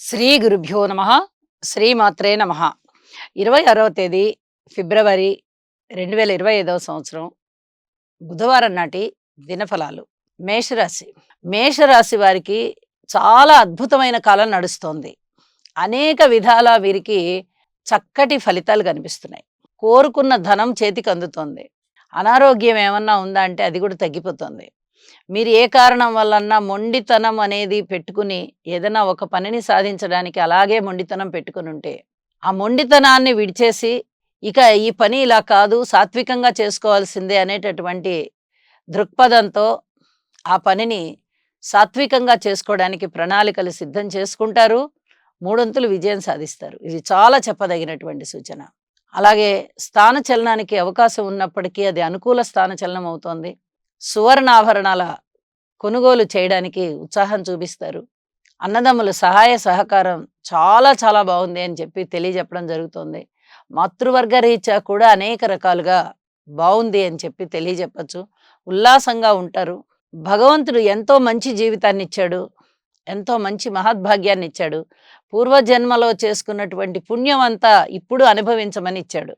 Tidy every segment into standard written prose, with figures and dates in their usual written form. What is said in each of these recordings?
శ్రీ గురుభ్యో నమ. శ్రీమాత్రే నమ. 26వ తేదీ ఫిబ్రవరి 2025 సంవత్సరం బుధవారం నాటి దినఫలాలు. మేషరాశి. మేషరాశి వారికి చాలా అద్భుతమైన కాలం నడుస్తోంది. అనేక విధాల వీరికి చక్కటి ఫలితాలు కనిపిస్తున్నాయి. కోరుకున్న ధనం చేతికి అందుతోంది. అనారోగ్యం ఏమన్నా ఉందా అంటే అది కూడా తగ్గిపోతుంది. మీరు ఏ కారణం వల్లన్నా మొండితనం అనేది పెట్టుకుని ఏదైనా ఒక పనిని సాధించడానికి అలాగే మొండితనం పెట్టుకుని ఉంటే, ఆ మొండితనాన్ని విడిచేసి ఇక ఈ పని ఇలా కాదు సాత్వికంగా చేసుకోవాల్సిందే అనేటటువంటి దృక్పథంతో ఆ పనిని సాత్వికంగా చేసుకోవడానికి ప్రణాళికలు సిద్ధం చేసుకుంటారు. మూడొంతులు విజయం సాధిస్తారు. ఇది చాలా చెప్పదగినటువంటి సూచన. అలాగే స్థానచలనానికి అవకాశం ఉన్నప్పటికీ అది అనుకూల స్థానచలనం అవుతోంది. సువర్ణాభరణాల కొనుగోలు చేయడానికి ఉత్సాహం చూపిస్తారు. అన్నదమ్ముల సహాయ సహకారం చాలా చాలా బాగుంది అని చెప్పి తెలియజెప్పడం జరుగుతుంది. మాతృవర్గ రీత్యా కూడా అనేక రకాలుగా బాగుంది అని చెప్పి తెలియజెప్పచ్చు. ఉల్లాసంగా ఉంటారు. భగవంతుడు ఎంతో మంచి జీవితాన్ని ఇచ్చాడు. ఎంతో మంచి మహద్భాగ్యాన్ని ఇచ్చాడు. పూర్వజన్మలో చేసుకున్నటువంటి పుణ్యం అంతా ఇప్పుడు అనుభవించమని ఇచ్చాడు.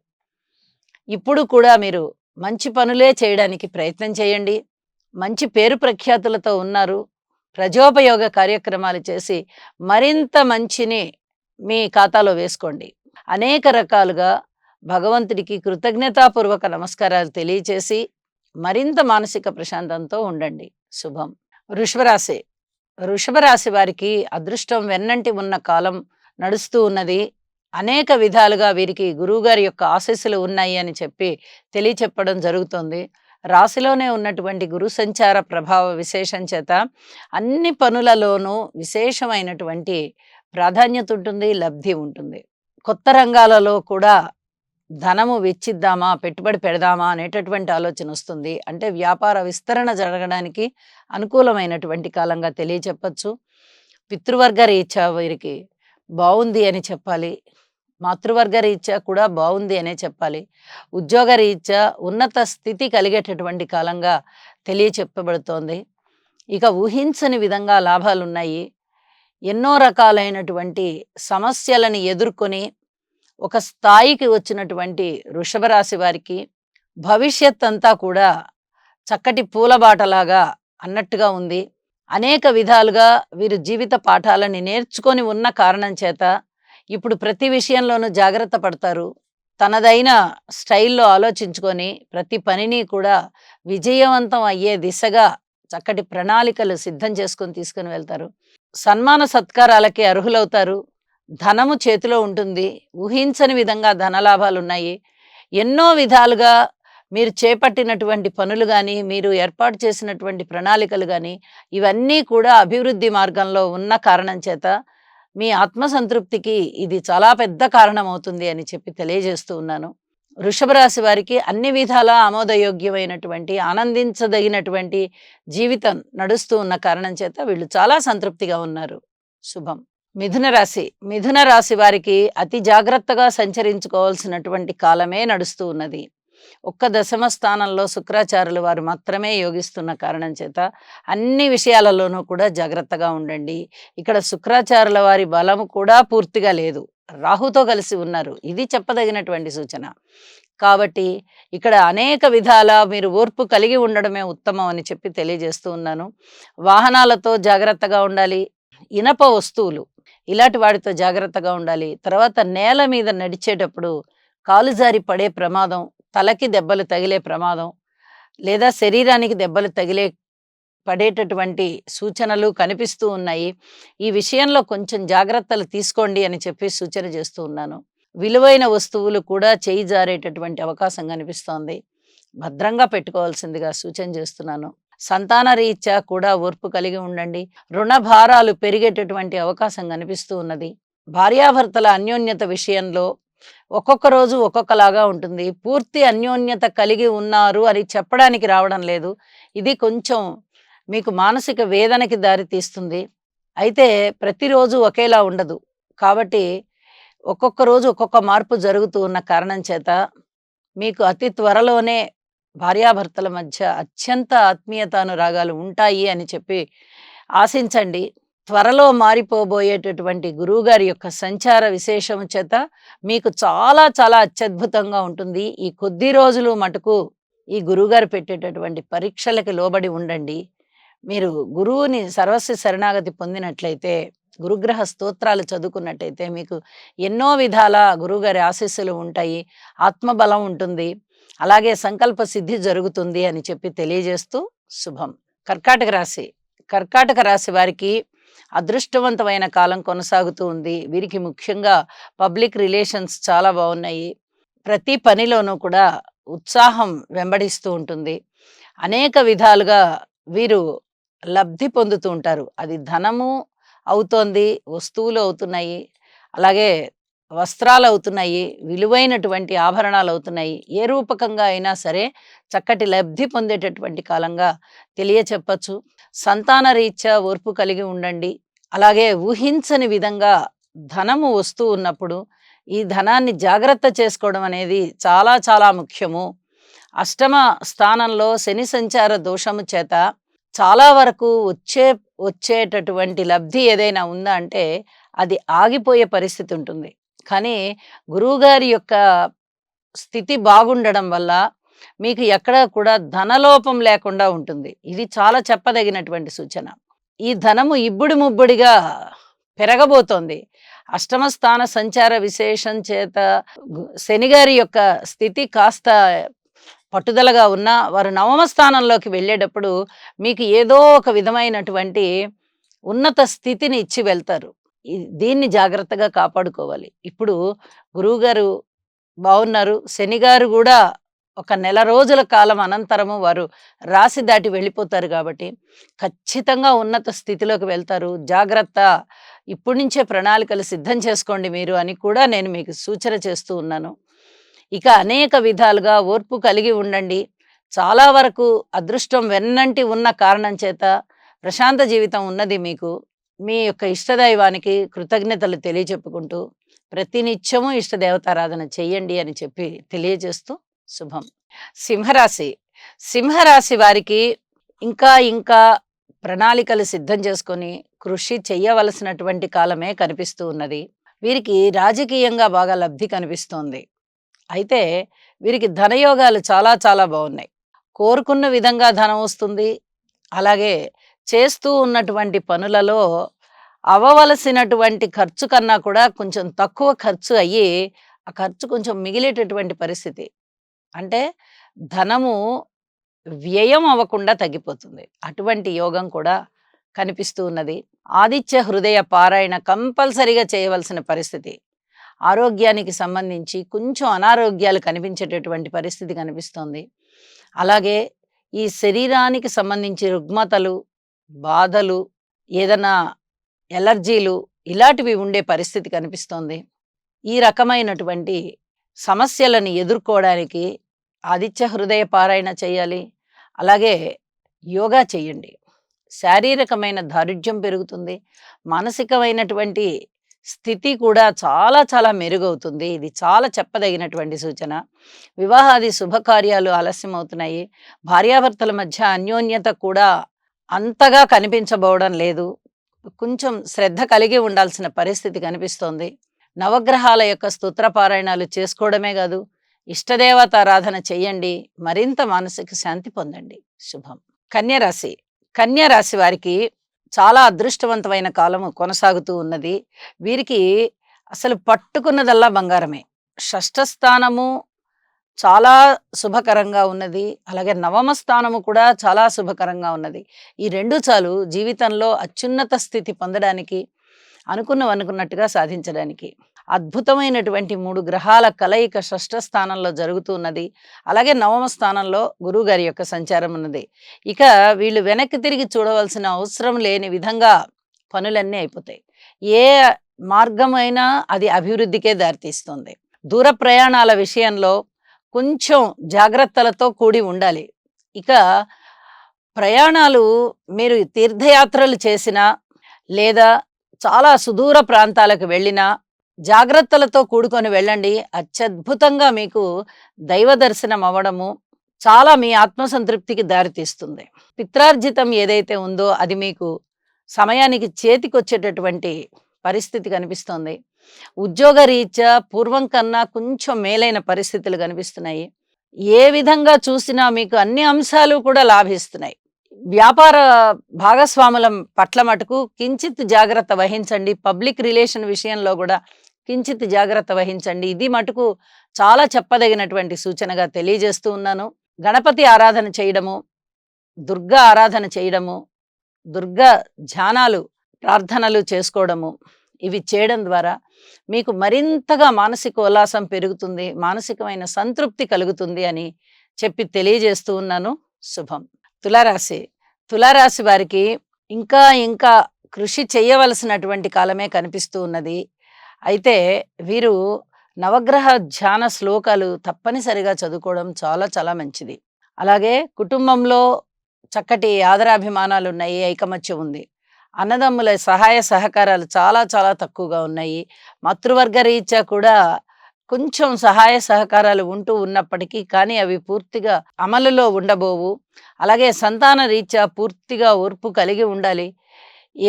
ఇప్పుడు కూడా మీరు మంచి పనులే చేయడానికి ప్రయత్నం చేయండి. మంచి పేరు ప్రఖ్యాతులతో ఉన్నారు. ప్రజోపయోగ కార్యక్రమాలు చేసి మరింత మంచిని మీ ఖాతాలో వేసుకోండి. అనేక రకాలుగా భగవంతుడికి కృతజ్ఞతాపూర్వక నమస్కారాలు తెలియచేసి మరింత మానసిక ప్రశాంతంతో ఉండండి. శుభం. వృషభరాశి. వృషభరాశి వారికి అదృష్టం వెన్నంటి ఉన్న కాలం నడుస్తూ ఉన్నది. అనేక విధాలుగా వీరికి గురువుగారి యొక్క ఆశీస్సులు ఉన్నాయి అని చెప్పి తెలియచెప్పడం జరుగుతుంది. రాశిలోనే ఉన్నటువంటి గురు సంచార ప్రభావ విశేషం చేత అన్ని పనులలోనూ విశేషమైనటువంటి ప్రాధాన్యత ఉంటుంది, లబ్ధి ఉంటుంది. కొత్త రంగాలలో కూడా ధనము వెచ్చిద్దామా, పెట్టుబడి పెడదామా అనేటటువంటి ఆలోచన వస్తుంది. అంటే వ్యాపార విస్తరణ జరగడానికి అనుకూలమైనటువంటి కాలంగా తెలియచెప్పచ్చు. పితృవర్గ రీత్యా వీరికి బాగుంది అని చెప్పాలి. మాతృవర్గ రీత్యా కూడా బాగుంది అనే చెప్పాలి. ఉద్యోగ రీత్యా ఉన్నత స్థితి కలిగేటటువంటి కాలంగా తెలియచెప్పబడుతోంది. ఇక ఊహించని విధంగా లాభాలున్నాయి. ఎన్నో రకాలైనటువంటి సమస్యలను ఎదుర్కొని ఒక స్థాయికి వచ్చినటువంటి వృషభ రాశి వారికి భవిష్యత్ అంతా కూడా చక్కటి పూలబాటలాగా అన్నట్టుగా ఉంది. అనేక విధాలుగా వీరు జీవిత పాఠాలని నేర్చుకొని ఉన్న కారణం చేత ఇప్పుడు ప్రతి విషయంలోనూ జాగ్రత్త పడతారు. తనదైన స్టైల్లో ఆలోచించుకొని ప్రతి పనిని కూడా విజయవంతం అయ్యే దిశగా చక్కటి ప్రణాళికలు సిద్ధం చేసుకొని తీసుకుని వెళ్తారు. సన్మాన సత్కారాలకి అర్హులవుతారు. ధనము చేతిలో ఉంటుంది. ఊహించని విధంగా ధనలాభాలున్నాయి. ఎన్నో విధాలుగా మీరు చేపట్టినటువంటి పనులు గాని, మీరు ఏర్పాటు చేసినటువంటి ప్రణాళికలు గాని, ఇవన్నీ కూడా అభివృద్ధి మార్గంలో ఉన్న కారణం చేత మీ ఆత్మసంతృప్తికి ఇది చాలా పెద్ద కారణమవుతుంది అని చెప్పి తెలియజేస్తూ ఉన్నాను. వృషభ రాశి వారికి అన్ని విధాలా ఆమోదయోగ్యమైనటువంటి, ఆనందించదగినటువంటి జీవితం నడుస్తూ ఉన్న కారణం చేత వీళ్ళు చాలా సంతృప్తిగా ఉన్నారు. శుభం. మిథున రాశి. మిథున రాశి వారికి అతి జాగ్రత్తగా సంచరించుకోవాల్సినటువంటి కాలమే నడుస్తూ ఉన్నది. ఒక్క దశమ స్థానంలో శుక్రాచార్యులు వారు మాత్రమే యోగిస్తున్న కారణం చేత అన్ని విషయాలలోనూ కూడా జాగ్రత్తగా ఉండండి. ఇక్కడ శుక్రాచార్యుల వారి బలము కూడా పూర్తిగా లేదు. రాహుతో కలిసి ఉన్నారు. ఇది చెప్పదగినటువంటి సూచన. కాబట్టి ఇక్కడ అనేక విధాల మీరు ఓర్పు కలిగి ఉండడమే ఉత్తమం అని చెప్పి తెలియజేస్తూ ఉన్నాను. వాహనాలతో జాగ్రత్తగా ఉండాలి. ఇనప వస్తువులు ఇలాంటి వాటితో జాగ్రత్తగా ఉండాలి. తర్వాత నేల మీద నడిచేటప్పుడు కాలు జారి పడే ప్రమాదం, తలకి దెబ్బలు తగిలే ప్రమాదం, లేదా శరీరానికి దెబ్బలు పడేటటువంటి సూచనలు కనిపిస్తూ ఉన్నాయి. ఈ విషయంలో కొంచెం జాగ్రత్తలు తీసుకోండి అని చెప్పి సూచన చేస్తూ ఉన్నాను. విలువైన వస్తువులు కూడా చేయి జారేటటువంటి అవకాశం కనిపిస్తోంది. భద్రంగా పెట్టుకోవాల్సిందిగా సూచన చేస్తున్నాను. సంతాన రీత్యా కూడా ఓర్పు కలిగి ఉండండి. రుణ భారాలు పెరిగేటటువంటి అవకాశం కనిపిస్తూ ఉన్నది. భార్యాభర్తల అన్యోన్యత విషయంలో ఒక్కొక్క రోజు ఒక్కొక్కలాగా ఉంటుంది. పూర్తి అన్యోన్యత కలిగి ఉన్నారు అని చెప్పడానికి రావడం లేదు. ఇది కొంచెం మీకు మానసిక వేదనకి దారి తీస్తుంది. అయితే ప్రతిరోజు ఒకేలా ఉండదు. కాబట్టి ఒక్కొక్క రోజు ఒక్కొక్క మార్పు జరుగుతూ ఉన్న కారణం చేత మీకు అతి త్వరలోనే భార్యాభర్తల మధ్య అత్యంత ఆత్మీయతానురాగాలు ఉంటాయి అని చెప్పి ఆశించండి. త్వరలో మారిపోబోయేటటువంటి గురువుగారి యొక్క సంచార విశేషము చేత మీకు చాలా చాలా అత్యద్భుతంగా ఉంటుంది. ఈ కొద్ది రోజులు మటుకు ఈ గురువుగారు పెట్టేటటువంటి పరీక్షలకి లోబడి ఉండండి. మీరు గురువుని సర్వస్వ శరణాగతి పొందినట్లయితే, గురుగ్రహ స్తోత్రాలు చదువుకున్నట్టయితే మీకు ఎన్నో విధాల గురువుగారి ఆశీస్సులు ఉంటాయి. ఆత్మబలం ఉంటుంది. అలాగే సంకల్ప సిద్ధి జరుగుతుంది అని చెప్పి తెలియజేస్తూ శుభం. కర్కాటక రాశి. కర్కాటక రాశి వారికి అదృష్టవంతమైన కాలం కొనసాగుతూ ఉంది. వీరికి ముఖ్యంగా పబ్లిక్ రిలేషన్స్ చాలా బాగున్నాయి. ప్రతి పనిలోనూ కూడా ఉత్సాహం వెంబడిస్తూ ఉంటుంది. అనేక విధాలుగా వీరు లబ్ధి పొందుతూ ఉంటారు. అది ధనము అవుతోంది, వస్తువులు అవుతున్నాయి, అలాగే వస్త్రాలు అవుతున్నాయి, విలువైనటువంటి ఆభరణాలు అవుతున్నాయి. ఏ రూపకంగా అయినా సరే చక్కటి లబ్ధి పొందేటటువంటి కాలంగా తెలియచెప్పచ్చు. సంతాన రీత్యా ఓర్పు కలిగి ఉండండి. అలాగే ఊహించని విధంగా ధనము వస్తూ ఉన్నప్పుడు ఈ ధనాన్ని జాగ్రత్త చేసుకోవడం అనేది చాలా చాలా ముఖ్యము. అష్టమ స్థానంలో శని సంచార దోషము చేత చాలా వరకు వచ్చేటటువంటి లబ్ధి ఏదైనా ఉందా అంటే అది ఆగిపోయే పరిస్థితి ఉంటుంది. కానీ గురువుగారి యొక్క స్థితి బాగుండడం వల్ల మీకు ఎక్కడా కూడా ధనలోపం లేకుండా ఉంటుంది. ఇది చాలా చెప్పదగినటువంటి సూచన. ఈ ధనము ఇబ్బుడి ముబ్బుడిగా పెరగబోతోంది. అష్టమ స్థాన సంచార విశేషం చేత శనిగారి యొక్క స్థితి కాస్త పట్టుదలగా ఉన్నా వారు నవమ స్థానంలోకి వెళ్ళేటప్పుడు మీకు ఏదో ఒక విధమైనటువంటి ఉన్నత స్థితిని ఇచ్చి వెళ్తారు. దీన్ని జాగ్రత్తగా కాపాడుకోవాలి. ఇప్పుడు గురువుగారు బావున్నారు. శనిగారు గూడా ఒక నెల రోజుల కాలం అనంతరము వారు రాశి దాటి వెళ్ళిపోతారు గాబట్టి, ఖచ్చితంగా ఉన్నత స్థితిలోకి వెళ్తారు. జాగ్రత్త. ఇప్పటి నుంచే ప్రణాళికలు సిద్ధం చేసుకోండి మీరు అని కూడా నేను మీకు సూచన చేస్తూ ఉన్నాను. ఇక అనేక విధాలుగా ఓర్పు కలిగి ఉండండి. చాలా వరకు అదృష్టం వెన్నంటి ఉన్న కారణం చేత ప్రశాంత జీవితం ఉన్నది మీకు. మీ యొక్క ఇష్టదైవానికి కృతజ్ఞతలు తెలియచెప్పుకుంటూ ప్రతినిత్యము ఇష్టదేవతారాధన చెయ్యండి అని చెప్పి తెలియజేస్తూ శుభం. సింహరాశి. సింహరాశి వారికి ఇంకా ఇంకా ప్రణాళికలు సిద్ధం చేసుకొని కృషి చెయ్యవలసినటువంటి కాలమే కనిపిస్తూ ఉన్నది. వీరికి రాజకీయంగా బాగా లబ్ధి కనిపిస్తోంది. అయితే వీరికి ధనయోగాలు చాలా చాలా బాగున్నాయి. కోరుకున్న విధంగా ధనం వస్తుంది. అలాగే చేస్తూ ఉన్నటువంటి పనులలో అవ్వవలసినటువంటి ఖర్చు కన్నా కూడా కొంచెం తక్కువ ఖర్చు అయ్యి, ఆ ఖర్చు కొంచెం మిగిలేటటువంటి పరిస్థితి. అంటే ధనము వ్యయం అవ్వకుండా తగ్గిపోతుంది. అటువంటి యోగం కూడా కనిపిస్తూ ఉన్నది. ఆదిత్య హృదయ పారాయణ కంపల్సరీగా చేయవలసిన పరిస్థితి. ఆరోగ్యానికి సంబంధించి కొంచెం అనారోగ్యాలు కనిపించేటటువంటి పరిస్థితి కనిపిస్తోంది. అలాగే ఈ శరీరానికి సంబంధించి రుగ్మతలు, బాధలు, ఏదైనా ఎలర్జీలు ఇలాంటివి ఉండే పరిస్థితి కనిపిస్తోంది. ఈ రకమైనటువంటి సమస్యలను ఎదుర్కోవడానికి ఆదిత్య హృదయ పారాయణ చేయాలి. అలాగే యోగా చేయండి. శారీరకమైన దారుఢ్యం పెరుగుతుంది. మానసికమైనటువంటి స్థితి కూడా చాలా చాలా మెరుగవుతుంది. ఇది చాలా చెప్పదగినటువంటి సూచన. వివాహాది శుభకార్యాలు ఆలస్యం అవుతున్నాయి. భార్యాభర్తల మధ్య అన్యోన్యత కూడా అంతగా కనిపించబోవడం లేదు. కొంచెం శ్రద్ధ కలిగి ఉండాల్సిన పరిస్థితి కనిపిస్తోంది. నవగ్రహాల యొక్క స్తోత్ర పారాయణాలు చేసుకోవడమే కాదు, ఇష్టదేవతారాధన చెయ్యండి. మరింత మానసిక శాంతి పొందండి. శుభం. కన్యరాశి. కన్యరాశి వారికి చాలా అదృష్టవంతమైన కాలము కొనసాగుతూ ఉన్నది. వీరికి అసలు పట్టుకున్నదల్లా బంగారమే. షష్ఠ స్థానము చాలా శుభకరంగా ఉన్నది. అలాగే నవమ స్థానము కూడా చాలా శుభకరంగా ఉన్నది. ఈ రెండు చాలు జీవితంలో అత్యున్నత స్థితి పొందడానికి, అనుకున్నట్టుగా సాధించడానికి. అద్భుతమైనటువంటి 3 గ్రహాల కలయిక షష్ఠ స్థానంలో జరుగుతూ ఉన్నది. అలాగే నవమ స్థానంలో గురువుగారి యొక్క సంచారం ఉన్నది. ఇక వీళ్ళు వెనక్కి తిరిగి చూడవలసిన అవసరం లేని విధంగా పనులన్నీ అయిపోతాయి. ఏ మార్గమైనా అది అభివృద్ధికే దారితీస్తుంది. దూర ప్రయాణాల విషయంలో కొంచెం జాగ్రత్తలతో కూడి ఉండాలి. ఇక ప్రయాణాలు మీరు తీర్థయాత్రలు చేసినా లేదా చాలా సుదూర ప్రాంతాలకు వెళ్ళినా జాగ్రత్తలతో కూడుకొని వెళ్ళండి. అత్యద్భుతంగా మీకు దైవ దర్శనం అవ్వడము చాలా మీ ఆత్మసంతృప్తికి దారితీస్తుంది. పిత్రార్జితం ఏదైతే ఉందో అది మీకు సమయానికి చేతికొచ్చేటటువంటి పరిస్థితి కనిపిస్తోంది. ఉద్యోగరీత్యా పూర్వం కన్నా కొంచెం మేలైన పరిస్థితులు కనిపిస్తున్నాయి. ఏ విధంగా చూసినా మీకు అన్ని అంశాలు కూడా లాభిస్తున్నాయి. వ్యాపార భాగస్వాముల పట్ల మటుకు కించిత్ జాగ్రత్త వహించండి. పబ్లిక్ రిలేషన్ విషయంలో గూడా కించిత్ జాగ్రత్త వహించండి. ఇది మటుకు చాలా చెప్పదగినటువంటి సూచనగా తెలియజేస్తూ ఉన్నాను. గణపతి ఆరాధన చేయడము, దుర్గా ఆరాధన చేయడము, దుర్గా ధ్యానాలు, ప్రార్థనలు చేసుకోవడము, ఇవి చేయడం ద్వారా మీకు మరింతగా మానసిక ఉల్లాసం పెరుగుతుంది. మానసికమైన సంతృప్తి కలుగుతుంది అని చెప్పి తెలియజేస్తూ ఉన్నాను. శుభం. తులారాశి. తులారాశి వారికి ఇంకా ఇంకా కృషి చేయవలసినటువంటి కాలమే కనిపిస్తూ ఉన్నది. అయితే వీరు నవగ్రహ ధ్యాన శ్లోకాలు తప్పనిసరిగా చదువుకోవడం చాలా చాలా మంచిది. అలాగే కుటుంబంలో చక్కటి ఆదరాభిమానాలున్నాయి, ఐకమత్యం ఉంది. అన్నదమ్ముల సహాయ సహకారాలు చాలా చాలా తక్కువగా ఉన్నాయి. మాతృవర్గ రీత్యా కూడా కొంచెం సహాయ సహకారాలు ఉంటూ ఉన్నప్పటికీ కానీ అవి పూర్తిగా అమలులో ఉండబోవు. అలాగే సంతాన రీత్యా పూర్తిగా ఓర్పు కలిగి ఉండాలి.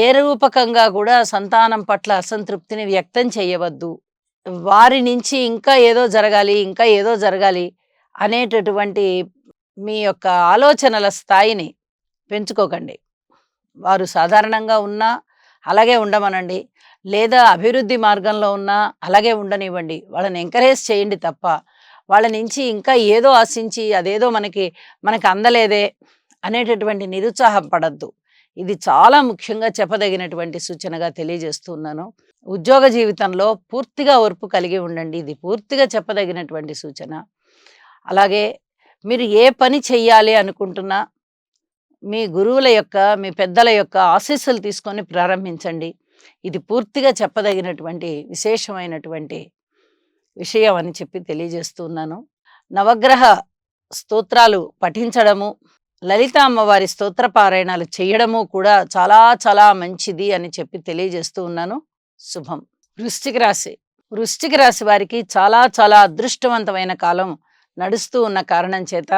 ఏ రూపకంగా కూడా సంతానం పట్ల అసంతృప్తిని వ్యక్తం చేయవద్దు. వారి నుంచి ఇంకా ఏదో జరగాలి, ఇంకా ఏదో జరగాలి అనేటటువంటి మీ యొక్క ఆలోచనల స్థాయిని పెంచుకోకండి. వారు సాధారణంగా ఉన్నా అలాగే ఉండమనండి. లేదా అభివృద్ధి మార్గంలో ఉన్నా అలాగే ఉండనివ్వండి. వాళ్ళని ఎంకరేజ్ చేయండి తప్ప, వాళ్ళ నుంచి ఇంకా ఏదో ఆశించి అదేదో మనకి అందలేదే అనేటటువంటి నిరుత్సాహం పడద్దు. ఇది చాలా ముఖ్యంగా చెప్పదగినటువంటి సూచనగా తెలియజేస్తున్నాను. ఉద్యోగ జీవితంలో పూర్తిగా ఓర్పు కలిగి ఉండండి. ఇది పూర్తిగా చెప్పదగినటువంటి సూచన. అలాగే మీరు ఏ పని చెయ్యాలి అనుకుంటున్నా మీ గురువుల యొక్క, మీ పెద్దల యొక్క ఆశీస్సులు తీసుకొని ప్రారంభించండి. ఇది పూర్తిగా చెప్పదగినటువంటి విశేషమైనటువంటి విషయం అని చెప్పి తెలియజేస్తున్నాను. నవగ్రహ స్తోత్రాలు పఠించడము, లలిత అమ్మవారి స్తోత్ర పారాయణాలు చేయడము కూడా చాలా చాలా మంచిది అని చెప్పి తెలియజేస్తూ ఉన్నాను. శుభం. వృశ్చిక రాశి. వృశ్చిక రాశి వారికి చాలా చాలా అదృష్టవంతమైన కాలం నడుస్తూ ఉన్న కారణం చేత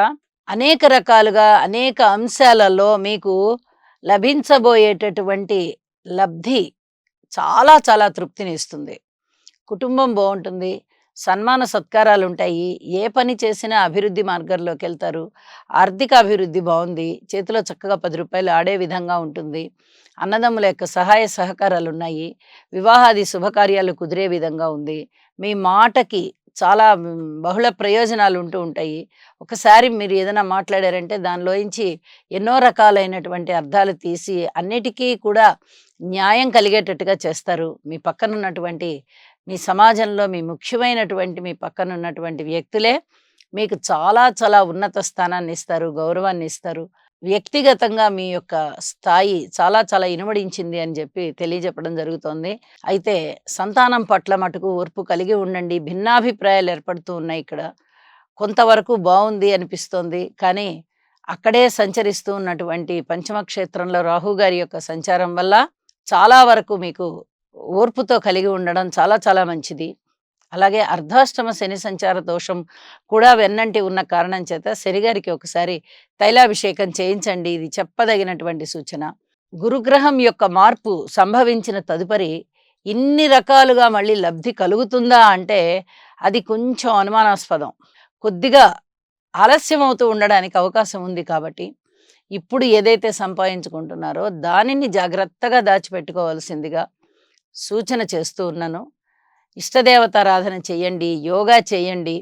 అనేక రకాలుగా అనేక అంశాలలో మీకు లభించబోయేటటువంటి లబ్ధి చాలా చాలా తృప్తిని ఇస్తుంది. కుటుంబం బాగుంటుంది, సన్మాన సత్కారాలు ఉంటాయి. ఏ పని చేసినా అభివృద్ధి మార్గంలోకి వెళ్తారు. ఆర్థిక అభివృద్ధి బాగుంది. చేతిలో చక్కగా 10 రూపాయలు ఆడే విధంగా ఉంటుంది. అన్నదమ్ముల యొక్క సహాయ సహకారాలు ఉన్నాయి. వివాహాది శుభకార్యాలు కుదిరే విధంగా ఉంది. మీ మాటకి చాలా బహుళ ప్రయోజనాలు ఉంటూ ఉంటాయి. ఒకసారి మీరు ఏదైనా మాట్లాడారంటే దానిలోంచి ఎన్నో రకాలైనటువంటి అర్థాలు తీసి అన్నిటికీ కూడా న్యాయం కలిగేటట్టుగా చేస్తారు. మీ పక్కనున్నటువంటి మీ సమాజంలో మీ ముఖ్యమైనటువంటి మీ పక్కనున్నటువంటి వ్యక్తులే మీకు చాలా చాలా ఉన్నత స్థానాన్ని ఇస్తారు, గౌరవాన్ని ఇస్తారు. వ్యక్తిగతంగా మీ యొక్క స్థాయి చాలా చాలా ఇనుమడించింది అని చెప్పి తెలియజెప్పడం జరుగుతోంది. అయితే సంతానం పట్ల మటుకు ఓర్పు కలిగి ఉండండి. భిన్నాభిప్రాయాలు ఏర్పడుతూ ఉన్నాయి ఇక్కడ. కొంతవరకు బావుంది అనిపిస్తోంది. కానీ అక్కడే సంచరిస్తూ ఉన్నటువంటి పంచమ క్షేత్రంలో రాహు గారి యొక్క సంచారం వల్ల చాలా వరకు మీకు ఓర్పుతో కలిగి ఉండడం చాలా చాలా మంచిది. అలాగే అర్ధాష్టమ శని సంచార దోషం కూడా వెన్నంటి ఉన్న కారణం చేత శనిగారికి ఒకసారి తైలాభిషేకం చేయించండి. ఇది చెప్పదగినటువంటి సూచన. గురుగ్రహం యొక్క మార్పు సంభవించిన తదుపరి ఇన్ని రకాలుగా మళ్ళీ లబ్ధి కలుగుతుందా అంటే అది కొంచెం అనుమానాస్పదం. కొద్దిగా ఆలస్యం అవుతూ ఉండడానికి అవకాశం ఉంది. కాబట్టి ఇప్పుడు ఏదైతే సంపాదించుకుంటున్నారో దానిని జాగ్రత్తగా దాచిపెట్టుకోవాల్సిందిగా సూచన చేస్తూ ఉన్నాను. ఇష్టదేవతారాధన చేయండి, యోగా చేయండి,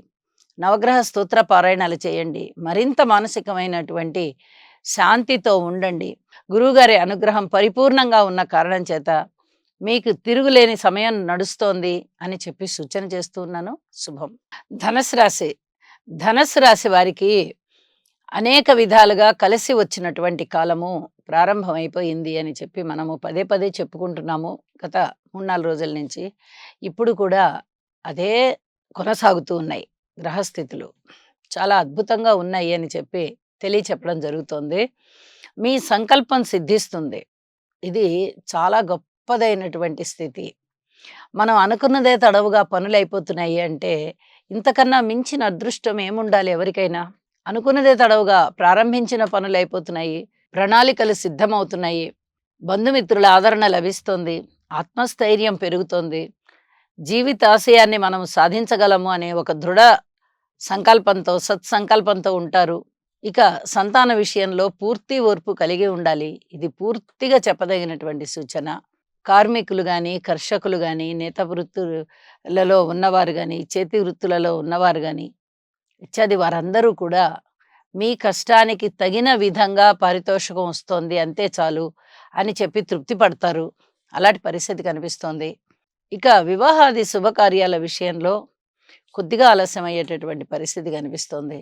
నవగ్రహ స్తోత్ర పారాయణాలు చేయండి. మరింత మానసికమైనటువంటి శాంతితో ఉండండి. గురువుగారి అనుగ్రహం పరిపూర్ణంగా ఉన్న కారణం చేత మీకు తిరుగులేని సమయం నడుస్తోంది అని చెప్పి సూచన చేస్తూ ఉన్నాను. శుభం. ధనుసు రాశి. ధనుసు రాశి వారికి అనేక విధాలుగా కలిసి వచ్చినటువంటి కాలము ప్రారంభమైపోయింది అని చెప్పి మనము పదే పదే చెప్పుకుంటున్నాము గత 3-4 రోజుల నుంచి. ఇప్పుడు కూడా అదే కొనసాగుతూ ఉన్నాయి. గ్రహస్థితులు చాలా అద్భుతంగా ఉన్నాయి అని చెప్పి తెలియచెప్పడం జరుగుతోంది. మీ సంకల్పం సిద్ధిస్తుంది. ఇది చాలా గొప్పదైనటువంటి స్థితి. మనం అనుకున్నదే తడవుగా పనులైపోతున్నాయి అంటే ఇంతకన్నా మించిన అదృష్టం ఏముండాలి ఎవరికైనా? అనుకున్నదే తడవుగా ప్రారంభించిన పనులైపోతున్నాయి. ప్రణాళికలు సిద్ధమవుతున్నాయి. బంధుమిత్రుల ఆదరణ లభిస్తుంది. ఆత్మస్థైర్యం పెరుగుతోంది. జీవితాశయాన్ని మనం సాధించగలము అనే ఒక దృఢ సంకల్పంతో, సత్సంకల్పంతో ఉంటారు. ఇక సంతాన విషయంలో పూర్తి ఓర్పు కలిగి ఉండాలి. ఇది పూర్తిగా చెప్పదగినటువంటి సూచన. కార్మికులు గాని, కర్షకులు గాని, నేత వృత్తులలో ఉన్నవారు గాని, చేతి వృత్తులలో ఉన్నవారు గాని, ఇత్యాది వారందరూ కూడా మీ కష్టానికి తగిన విధంగా పారితోషికం వస్తోంది అంతే చాలు అని చెప్పి తృప్తి పడతారు. అలాంటి పరిస్థితి కనిపిస్తోంది. ఇక వివాహాది శుభకార్యాల విషయంలో కొద్దిగా ఆలస్యం అయ్యేటటువంటి పరిస్థితి కనిపిస్తోంది.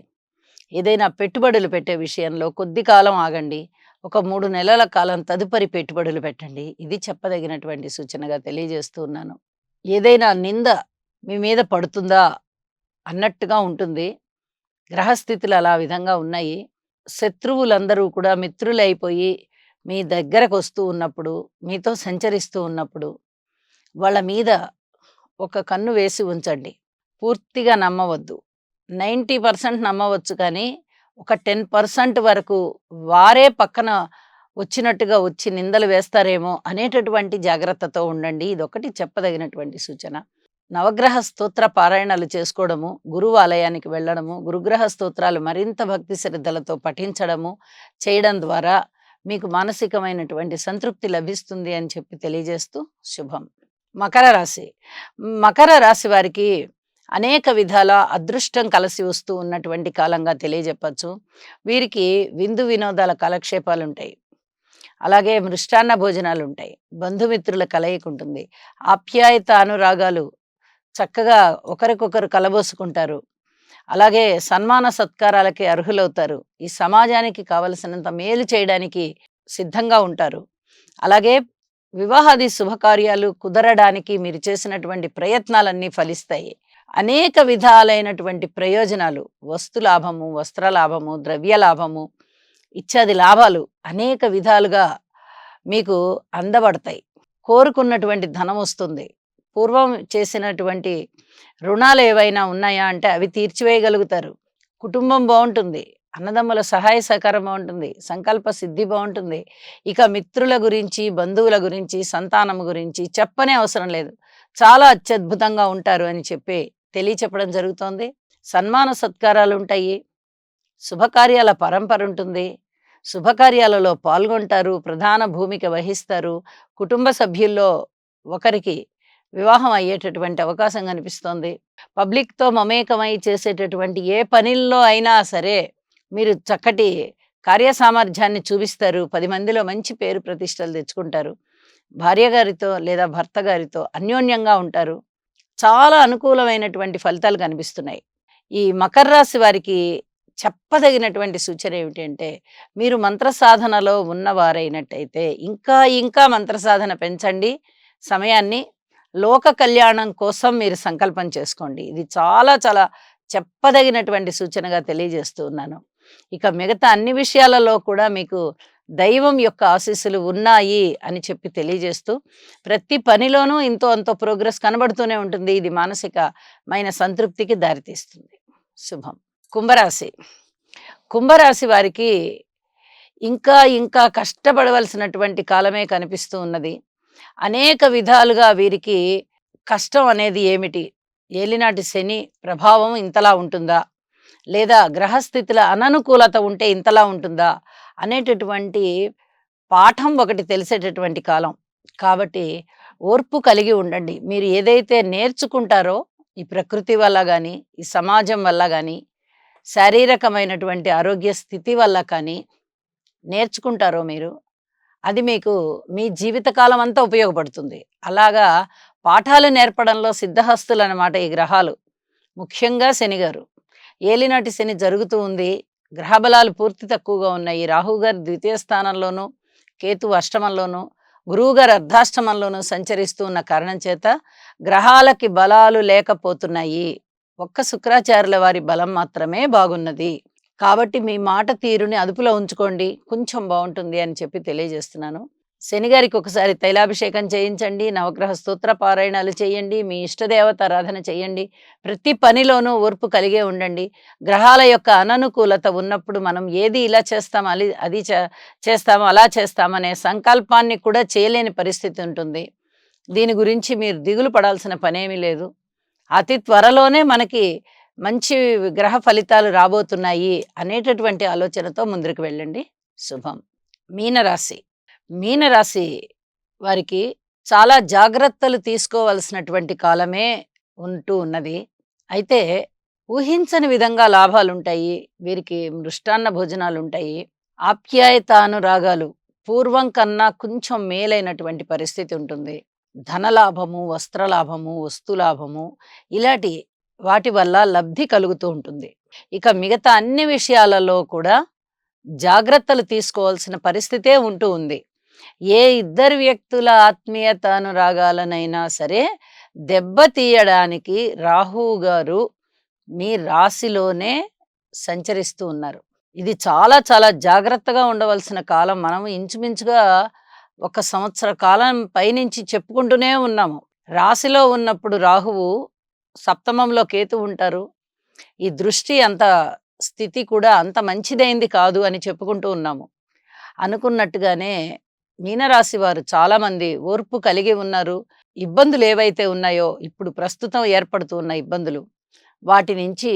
ఏదైనా పెట్టుబడులు పెట్టే విషయంలో కొద్ది కాలం ఆగండి. ఒక 3 నెలల కాలం తదుపరి పెట్టుబడులు పెట్టండి. ఇది చెప్పదగినటువంటి సూచనగా తెలియజేస్తూ ఉన్నాను. ఏదైనా నింద మీ మీద పడుతుందా అన్నట్టుగా ఉంటుంది. గ్రహస్థితులు అలా విధంగా ఉన్నాయి. శత్రువులందరూ కూడా మిత్రులైపోయి మీ దగ్గరకొస్తూ ఉన్నప్పుడు, మీతో సంచరిస్తూ ఉన్నప్పుడు, వాళ్ళ మీద ఒక కన్ను వేసి ఉంచండి. పూర్తిగా నమ్మవద్దు. 90% నమ్మవచ్చు కానీ, ఒక 10% వరకు వారే పక్కన వచ్చినట్టుగా వచ్చి నిందలు వేస్తారేమో అనేటటువంటి జాగ్రత్తతో ఉండండి. ఇదొకటి చెప్పదగినటువంటి సూచన. నవగ్రహ స్తోత్ర పారాయణాలు చేసుకోవడము, గురువు ఆలయానికి వెళ్ళడము, గురుగ్రహ స్తోత్రాలు మరింత భక్తి శ్రద్ధలతో పఠించడము, చేయడం ద్వారా మీకు మానసికమైనటువంటి సంతృప్తి లభిస్తుంది అని చెప్పి తెలియజేస్తూ శుభం. మకర రాశి. మకర రాశి వారికి అనేక విధాల అదృష్టం కలిసి వస్తూ ఉన్నటువంటి కాలంగా తెలియజెప్పచ్చు. వీరికి విందు వినోదాల కాలక్షేపాలుంటాయి. అలాగే మృష్టాన్న భోజనాలుంటాయి. బంధుమిత్రుల కలయిక ఉంటుంది. ఆప్యాయత అనురాగాలు చక్కగా ఒకరికొకరు కలబోసుకుంటారు. అలాగే సన్మాన సత్కారాలకి అర్హులవుతారు. ఈ సమాజానికి కావలసినంత మేలు చేయడానికి సిద్ధంగా ఉంటారు. అలాగే వివాహాది శుభకార్యాలు కుదరడానికి మీరు చేసినటువంటి ప్రయత్నాలన్నీ ఫలిస్తాయి. అనేక విధాలైనటువంటి ప్రయోజనాలు, వస్తు లాభము, వస్త్ర లాభము, ద్రవ్య లాభము ఇత్యాది లాభాలు అనేక విధాలుగా మీకు అందబడతాయి. కోరుకున్నటువంటి ధనం వస్తుంది. పూర్వం చేసినటువంటి రుణాలు ఏవైనా ఉన్నాయా అంటే అవి తీర్చివేయగలుగుతారు. కుటుంబం బావుంటుంది. అన్నదమ్ముల సహాయ సహకారం బావుంటుంది. సంకల్ప సిద్ధి బావుంటుంది. ఇక మిత్రుల గురించి, బంధువుల గురించి, సంతానము గురించి చెప్పనే అవసరం లేదు. చాలా అత్యద్భుతంగా ఉంటారు అని చెప్పి తెలియచెప్పడం జరుగుతోంది. సన్మాన సత్కారాలుంటాయి. శుభకార్యాల పరంపర ఉంటుంది. శుభకార్యాలలో పాల్గొంటారు. ప్రధాన భూమిక వహిస్తారు. కుటుంబ సభ్యుల్లో ఒకరికి వివాహం అయ్యేటటువంటి అవకాశం కనిపిస్తోంది. పబ్లిక్‌తో మమేకమై చేసేటటువంటి ఏ పనిల్లో అయినా సరే మీరు చక్కటి కార్యసామర్థ్యాన్ని చూపిస్తారు. 10 మందిలో మంచి పేరు ప్రతిష్టలు తెచ్చుకుంటారు. భార్య గారితో లేదా భర్త గారితో అన్యోన్యంగా ఉంటారు. చాలా అనుకూలమైనటువంటి ఫలితాలు కనిపిస్తున్నాయి. ఈ మకర రాశి వారికి చెప్పదగినటువంటి సూచన ఏమిటి అంటే, మీరు మంత్ర సాధనలో ఉన్నవారైనట్టయితే ఇంకా ఇంకా మంత్ర సాధన పెంచండి. సమయాన్ని లోక కళ్యాణం కోసం మీరు సంకల్పం చేసుకోండి. ఇది చాలా చాలా చెప్పదగినటువంటి సూచనగా తెలియజేస్తూ ఉన్నాను. ఇక మిగతా అన్ని విషయాలలో కూడా మీకు దైవం యొక్క ఆశీస్సులు ఉన్నాయి అని చెప్పి తెలియజేస్తూ, ప్రతి పనిలోనూ ఇంతో అంతో ప్రోగ్రెస్ కనబడుతూనే ఉంటుంది. ఇది మానసికమైన సంతృప్తికి దారితీస్తుంది. శుభం. కుంభరాశి. కుంభరాశి వారికి ఇంకా ఇంకా కష్టపడవలసినటువంటి కాలమే కనిపిస్తూ ఉన్నది. అనేక విధాలుగా వీరికి కష్టం అనేది ఏమిటి? ఏలినాటి శని ప్రభావం ఇంతలా ఉంటుందా? లేదా గ్రహస్థితుల అననుకూలత ఉంటే ఇంతలా ఉంటుందా? అనేటటువంటి పాఠం ఒకటి తెలిసేటటువంటి కాలం. కాబట్టి ఓర్పు కలిగి ఉండండి. మీరు ఏదైతే నేర్చుకుంటారో ఈ ప్రకృతి వల్ల గానీ, ఈ సమాజం వల్ల గానీ, శారీరకమైనటువంటి ఆరోగ్య స్థితి వల్ల కానీ నేర్చుకుంటారో మీరు, అది మీకు మీ జీవితకాలం అంతా ఉపయోగపడుతుంది. అలాగా పాఠాలు నేర్పడంలో సిద్ధహస్తులనమాట ఈ గ్రహాలు. ముఖ్యంగా శనిగారు. ఏలినాటి శని జరుగుతూ ఉంది. గ్రహబలాలు పూర్తి తక్కువగా ఉన్నాయి. రాహుగారు ద్వితీయ స్థానంలోనూ, కేతువు అష్టమంలోనూ, గురువుగారు అర్ధాష్టమంలోనూ సంచరిస్తూ ఉన్న కారణం చేత గ్రహాలకి బలాలు లేకపోతున్నాయి. ఒక్క శుక్రాచార్యుల వారి బలం మాత్రమే బాగున్నది. కాబట్టి మీ మాట తీరుని అదుపులో ఉంచుకోండి. కొంచెం బావుంటుంది అని చెప్పి తెలియజేస్తున్నాను. శనిగారికి ఒకసారి తైలాభిషేకం చేయించండి. నవగ్రహ స్తోత్ర పారాయణాలు చేయండి. మీ ఇష్టదేవత ఆరాధన చేయండి. ప్రతి పనిలోనూ ఓర్పు కలిగే ఉండండి. గ్రహాల యొక్క అననుకూలత ఉన్నప్పుడు మనం ఏది ఇలా చేస్తాం, అది చేస్తాము, అలా చేస్తామనే సంకల్పాన్ని కూడా చేయలేని పరిస్థితి ఉంటుంది. దీని గురించి మీరు దిగులు పడాల్సిన పనేమీ లేదు. అతి త్వరలోనే మనకి మంచి గ్రహ ఫలితాలు రాబోతున్నాయి అనేటటువంటి ఆలోచనతో ముందుకు వెళ్ళండి. శుభం. మీనరాశి. మీనరాశి వారికి చాలా జాగ్రత్తలు తీసుకోవాల్సినటువంటి కాలమే ఉంటూ ఉన్నది. అయితే ఊహించని విధంగా లాభాలుంటాయి. వీరికి మృష్టాన్న భోజనాలుంటాయి. ఆప్యాయతానురాగాలు పూర్వం కన్నా కొంచెం మేలైనటువంటి పరిస్థితి ఉంటుంది. ధనలాభము, వస్త్రలాభము, వస్తులాభము ఇలాంటి వాటి వల్ల లబ్ధి కలుగుతూ ఉంటుంది. ఇక మిగతా అన్ని విషయాలలో కూడా జాగ్రత్తలు తీసుకోవాల్సిన పరిస్థితే ఉంటూ ఉంది. ఏ ఇద్దరు వ్యక్తుల ఆత్మీయత అనురాగాలనైనా సరే దెబ్బతీయడానికి రాహువు గారు మీ రాశిలోనే సంచరిస్తూ ఉన్నారు. ఇది చాలా చాలా జాగ్రత్తగా ఉండవలసిన కాలం. మనం ఇంచుమించుగా ఒక సంవత్సర కాలం పైనుంచి చెప్పుకుంటూనే ఉన్నాము. రాశిలో ఉన్నప్పుడు రాహువు, సప్తమంలో కేతు ఉంటారు. ఈ దృష్టి అంత స్థితి కూడా అంత మంచిదైంది కాదు అని చెప్పుకుంటూ ఉన్నాము. అనుకున్నట్టుగానే మీనరాశి వారు చాలామంది ఓర్పు కలిగి ఉన్నారు. ఇబ్బందులు ఏవైతే ఉన్నాయో ఇప్పుడు ప్రస్తుతం ఏర్పడుతూ ఉన్న ఇబ్బందులు, వాటి నుంచి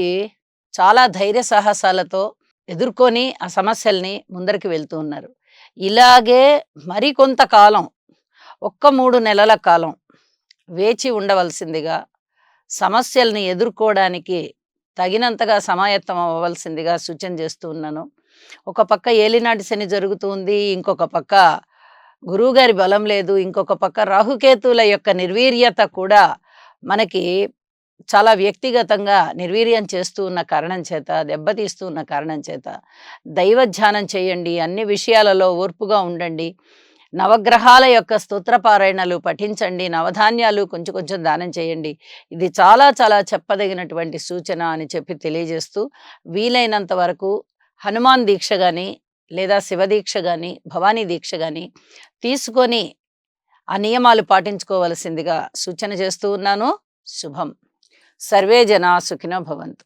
చాలా ధైర్య సాహసాలతో ఎదుర్కొని ఆ సమస్యల్ని ముందరికి వెళ్తూ ఉన్నారు. ఇలాగే మరికొంతకాలం, ఒక్క 3 నెలల కాలం వేచి ఉండవలసిందిగా, సమస్యల్ని ఎదుర్కోవడానికి తగినంతగా సమాయత్తం అవ్వవలసిందిగా సూచన చేస్తూ ఉన్నాను. ఒక పక్క ఏలినాటి శని జరుగుతూ ఉంది. ఇంకొక పక్క గురువుగారి బలం లేదు. ఇంకొక పక్క రాహుకేతువుల యొక్క నిర్వీర్యత కూడా మనకి చాలా వ్యక్తిగతంగా నిర్వీర్యం చేస్తూ ఉన్న కారణం చేత, దెబ్బతీస్తూ ఉన్న కారణం చేత దైవ ధ్యానం చేయండి. అన్ని విషయాలలో ఓర్పుగా ఉండండి. నవగ్రహాల యొక్క స్తోత్రపారాయణలు పఠించండి. నవధాన్యాలు కొంచెం కొంచెం దానం చేయండి. ఇది చాలా చాలా చెప్పదగినటువంటి సూచన అని చెప్పి తెలియజేస్తూ, వీలైనంత వరకు హనుమాన్ దీక్ష గాని, లేదా శివదీక్ష గాని, భవానీ దీక్ష గాని తీసుకొని ఆ నియమాలు పాటించుకోవలసిందిగా సూచన చేస్తూ ఉన్నాను. శుభం. సర్వే జనా సుఖినో భవంతు.